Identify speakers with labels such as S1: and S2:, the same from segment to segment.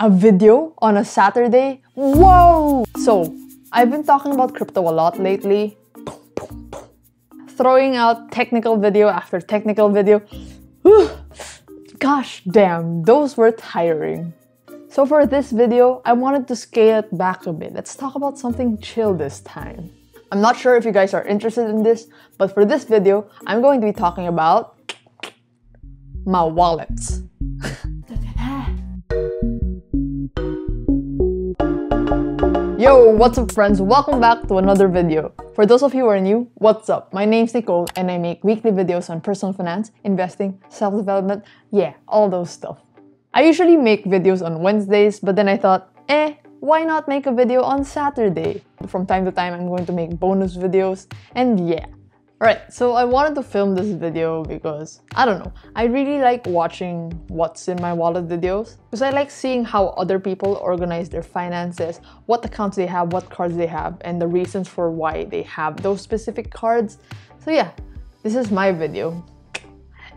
S1: A video on a Saturday? Whoa! So, I've been talking about crypto a lot lately. Throwing out technical video after technical video. Gosh damn, those were tiring. So for this video, I wanted to scale it back a bit. Let's talk about something chill this time. I'm not sure if you guys are interested in this, but for this video, I'm going to be talking about my wallets. Yo, what's up friends? Welcome back to another video. For those of you who are new, what's up? My name's Nicole and I make weekly videos on personal finance, investing, self-development, yeah, all those stuff. I usually make videos on Wednesdays, but then I thought, why not make a video on Saturday? From time to time, I'm going to make bonus videos, and yeah. Alright, so I wanted to film this video because, I don't know, I really like watching what's in my wallet videos because I like seeing how other people organize their finances, what accounts they have, what cards they have, and the reasons for why they have those specific cards. So yeah, this is my video.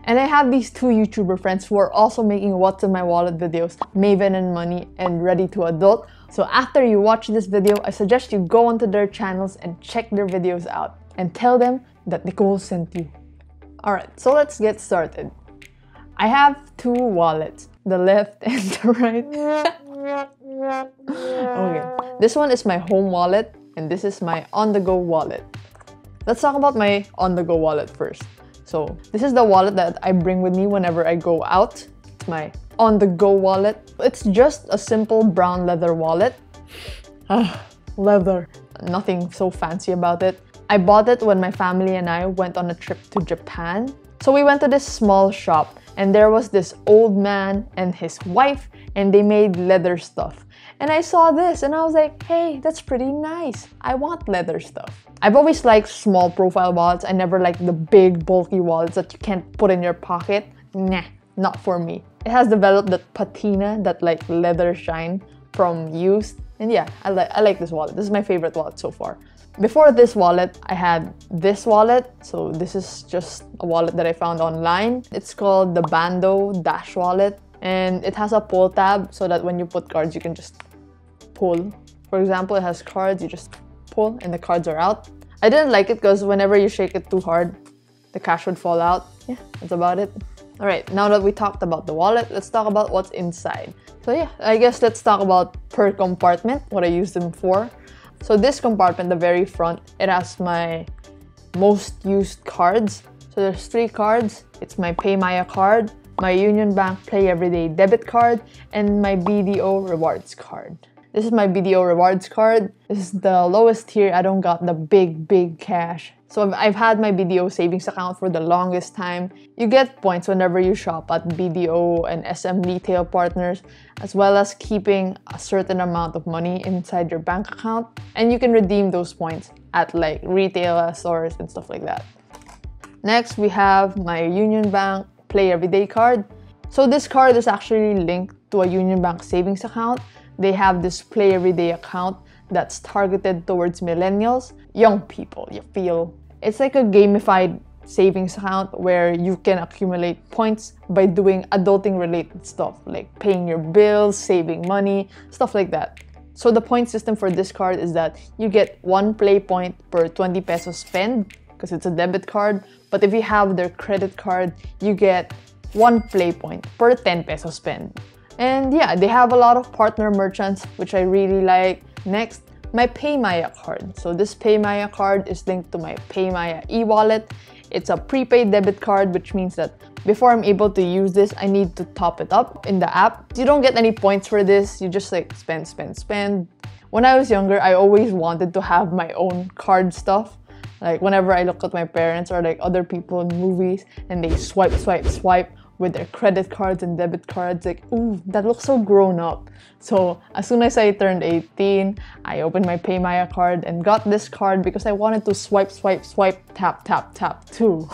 S1: And I have these two YouTuber friends who are also making what's in my wallet videos, Maven and Money and Ready to Adult. So after you watch this video, I suggest you go onto their channels and check their videos out and tell them that Nicole sent you. Alright, so let's get started. I have two wallets, the left and the right. Okay, this one is my home wallet and this is my on-the-go wallet. Let's talk about my on-the-go wallet first. So this is the wallet that I bring with me whenever I go out. It's my on-the-go wallet. It's just a simple brown leather wallet. Leather. Nothing so fancy about it. I bought it when my family and I went on a trip to Japan. So we went to this small shop and there was this old man and his wife and they made leather stuff. And I saw this and I was like, hey, that's pretty nice. I want leather stuff. I've always liked small profile wallets. I never liked the big bulky wallets that you can't put in your pocket. Nah, not for me. It has developed that patina, that like leather shine from use. And yeah, I like this wallet. This is my favorite wallet so far. Before this wallet, I had this wallet. So this is just a wallet that I found online. It's called the Bando Dash Wallet. And it has a pull tab so that when you put cards, you can just pull. For example, it has cards, you just pull and the cards are out. I didn't like it because whenever you shake it too hard, the cash would fall out. Yeah, that's about it. Alright, now that we talked about the wallet, let's talk about what's inside. So yeah, I guess let's talk about per compartment, what I use them for. So this compartment, the very front, it has my most used cards. So there's 3 cards. It's my PayMaya card, my Unionbank Playeveryday Debit Card, and my BDO Rewards card. This is my BDO Rewards card. This is the lowest tier. I don't got the big cash. So I've had my BDO savings account for the longest time. You get points whenever you shop at BDO and SM retail partners, as well as keeping a certain amount of money inside your bank account. And you can redeem those points at like retail stores and stuff like that. Next, we have my Unionbank Playeveryday card. So this card is actually linked to a Unionbank savings account. They have this Playeveryday account that's targeted towards millennials, young people, you feel. It's like a gamified savings account where you can accumulate points by doing adulting related stuff like paying your bills, saving money, stuff like that. So the point system for this card is that you get 1 play point per 20 pesos spend because it's a debit card. But if you have their credit card, you get 1 play point per 10 pesos spend. And yeah, they have a lot of partner merchants, which I really like. Next, my PayMaya card. So this PayMaya card is linked to my PayMaya e-wallet. It's a prepaid debit card, which means that before I'm able to use this, I need to top it up in the app. You don't get any points for this. You just like spend. When I was younger, I always wanted to have my own card stuff. Like whenever I look at my parents or like other people in movies and they swipe with their credit cards and debit cards, like, ooh, that looks so grown up. So as soon as I turned 18, I opened my PayMaya card and got this card because I wanted to swipe, tap too.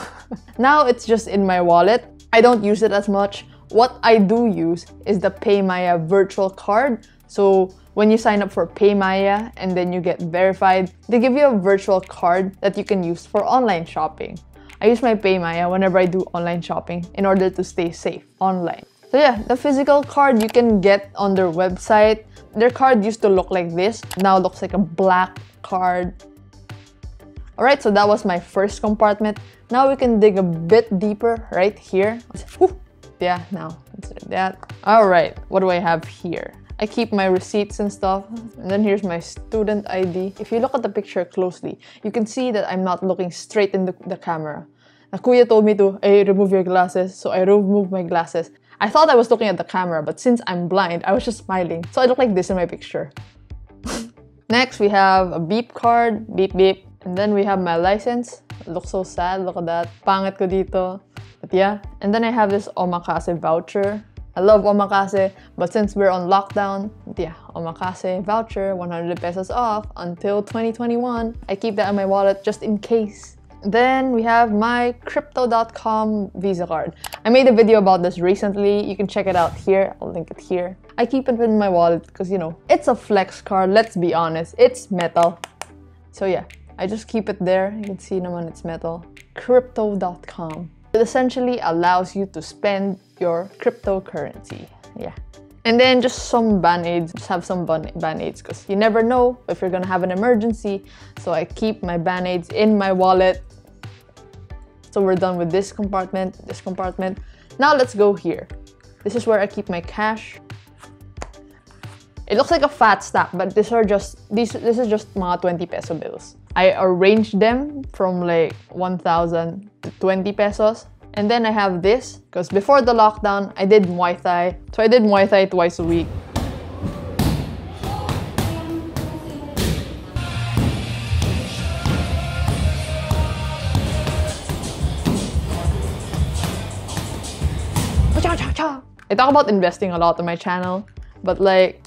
S1: Now it's just in my wallet. I don't use it as much. What I do use is the PayMaya virtual card. So when you sign up for PayMaya and then you get verified, they give you a virtual card that you can use for online shopping. I use my PayMaya whenever I do online shopping in order to stay safe online. So yeah, the physical card you can get on their website. Their card used to look like this. Now it looks like a black card. Alright, so that was my first compartment. Now we can dig a bit deeper right here. Whew. Yeah, now let's do that. Alright, what do I have here? I keep my receipts and stuff. And then here's my student ID. If you look at the picture closely, you can see that I'm not looking straight in the camera. The kuya told me to, hey, remove your glasses. So I removed my glasses. I thought I was looking at the camera, but since I'm blind, I was just smiling. So I look like this in my picture. Next, we have a beep card. Beep, beep. And then we have my license. It looks so sad. Look at that. Pangit ko dito. But yeah. And then I have this omakase voucher. I love omakase, but since we're on lockdown, yeah, omakase voucher, 100 pesos off until 2021. I keep that in my wallet just in case. Then we have my crypto.com Visa card. I made a video about this recently. You can check it out here. I'll link it here. I keep it in my wallet because, you know, it's a flex card. Let's be honest. It's metal. So yeah, I just keep it there. You can see naman it's metal. Crypto.com. It essentially allows you to spend your cryptocurrency. Yeah. And then just some band-aids. Just have some band-aids because you never know if you're gonna have an emergency. So I keep my band-aids in my wallet. So we're done with this compartment, this compartment. Now let's go here. This is where I keep my cash. It looks like a fat stack, but this is just mga 20 peso bills. I arranged them from like 1,000 to 20 pesos. And then I have this, because before the lockdown, I did Muay Thai. So I did Muay Thai twice a week. I talk about investing a lot on my channel, but like,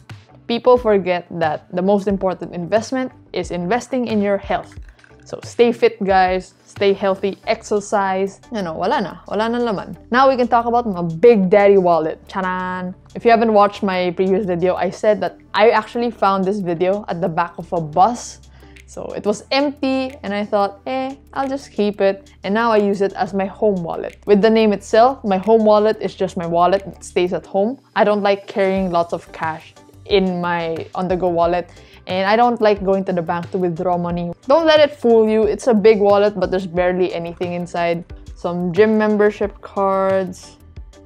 S1: people forget that the most important investment is investing in your health. So stay fit, guys. Stay healthy. Exercise. You know, wala na laman. Now we can talk about my Big Daddy wallet. Charan! If you haven't watched my previous video, I said that I actually found this video at the back of a bus. So it was empty and I thought, I'll just keep it. And now I use it as my home wallet. With the name itself, my home wallet is just my wallet that stays at home. I don't like carrying lots of cash in my on-the-go wallet. And I don't like going to the bank to withdraw money. Don't let it fool you. It's a big wallet, but there's barely anything inside. Some gym membership cards.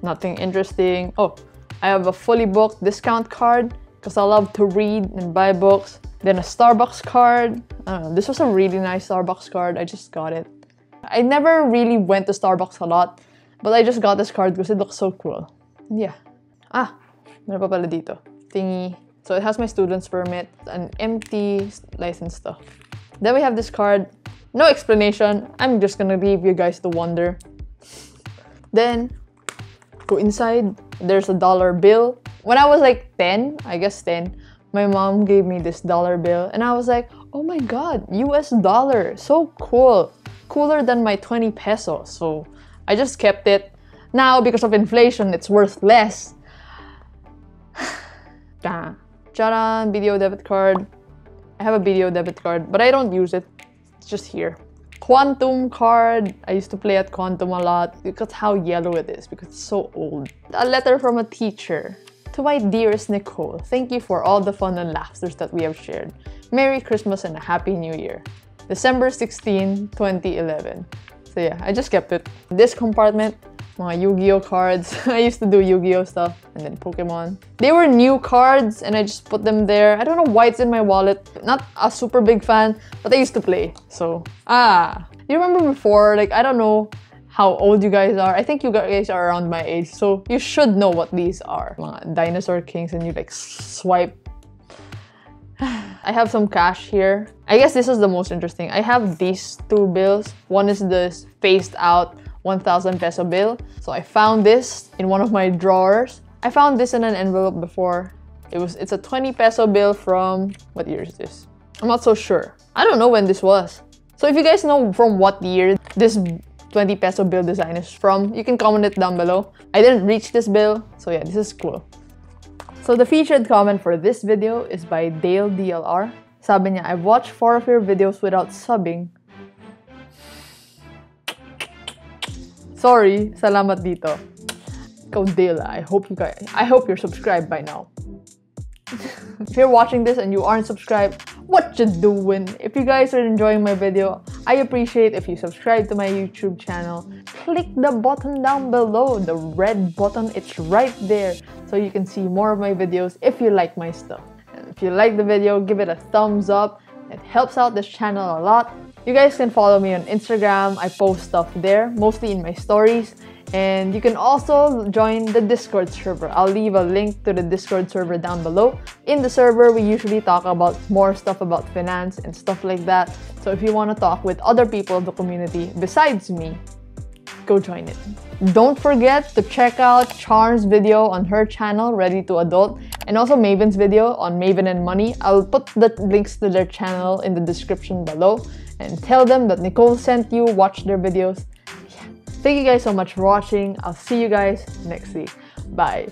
S1: Nothing interesting. Oh, I have a fully booked discount card because I love to read and buy books. Then a Starbucks card. I don't know. This was a really nice Starbucks card. I just got it. I never really went to Starbucks a lot, but I just got this card because it looks so cool. Yeah. Meron pa pala dito. Thingy. So it has my student's permit, an empty license stuff. Then we have this card. No explanation. I'm just gonna leave you guys to wonder. Then, go inside. There's a dollar bill. When I was like 10, I guess 10, my mom gave me this dollar bill. And I was like, oh my god, US dollar. So cool. Cooler than my 20 pesos. So I just kept it. Now, because of inflation, it's worth less. Charan, BDO debit card. I have a BDO debit card, but I don't use it. It's just here. Quantum card. I used to play at Quantum a lot because how yellow it is, because it's so old. A letter from a teacher. To my dearest Nicole, thank you for all the fun and laughter that we have shared. Merry Christmas and a Happy New Year. December 16, 2011. So yeah, I just kept it. This compartment, mga Yu-Gi-Oh cards. I used to do Yu-Gi-Oh stuff and then Pokemon. They were new cards and I just put them there. I don't know why it's in my wallet. Not a super big fan, but I used to play. So, you remember before, like, I don't know how old you guys are. I think you guys are around my age, so you should know what these are. Mga dinosaur kings and you like swipe. I have some cash here. I guess this is the most interesting. I have these two bills. One is this spaced out 1,000 peso bill. So I found this in one of my drawers. I found this in an envelope before. It's a 20 peso bill from, what year is this? I'm not so sure. I don't know when this was. So if you guys know from what year this 20 peso bill design is from, you can comment it down below. I didn't reach this bill, so yeah, this is cool. So the featured comment for this video is by Dale DLR. Sabi niya, I've watched 4 of your videos without subbing. Sorry, salamat dito. Caudela. I hope you're subscribed by now. If you're watching this and you aren't subscribed, what you doing? If you guys are enjoying my video, I appreciate if you subscribe to my YouTube channel. Click the button down below, the red button, it's right there, so you can see more of my videos if you like my stuff. And if you like the video, give it a thumbs up. It helps out this channel a lot. You guys can follow me on Instagram. I post stuff there, mostly in my stories. And you can also join the Discord server. I'll leave a link to the Discord server down below. In the server, we usually talk about more stuff about finance and stuff like that. So if you want to talk with other people of the community besides me, go join it. Don't forget to check out Char's video on her channel, Ready to Adult, and also Maven's video on Maven and Money. I'll put the links to their channel in the description below. And tell them that Nicole sent you, watch their videos. Thank you guys so much for watching. I'll see you guys next week. Bye.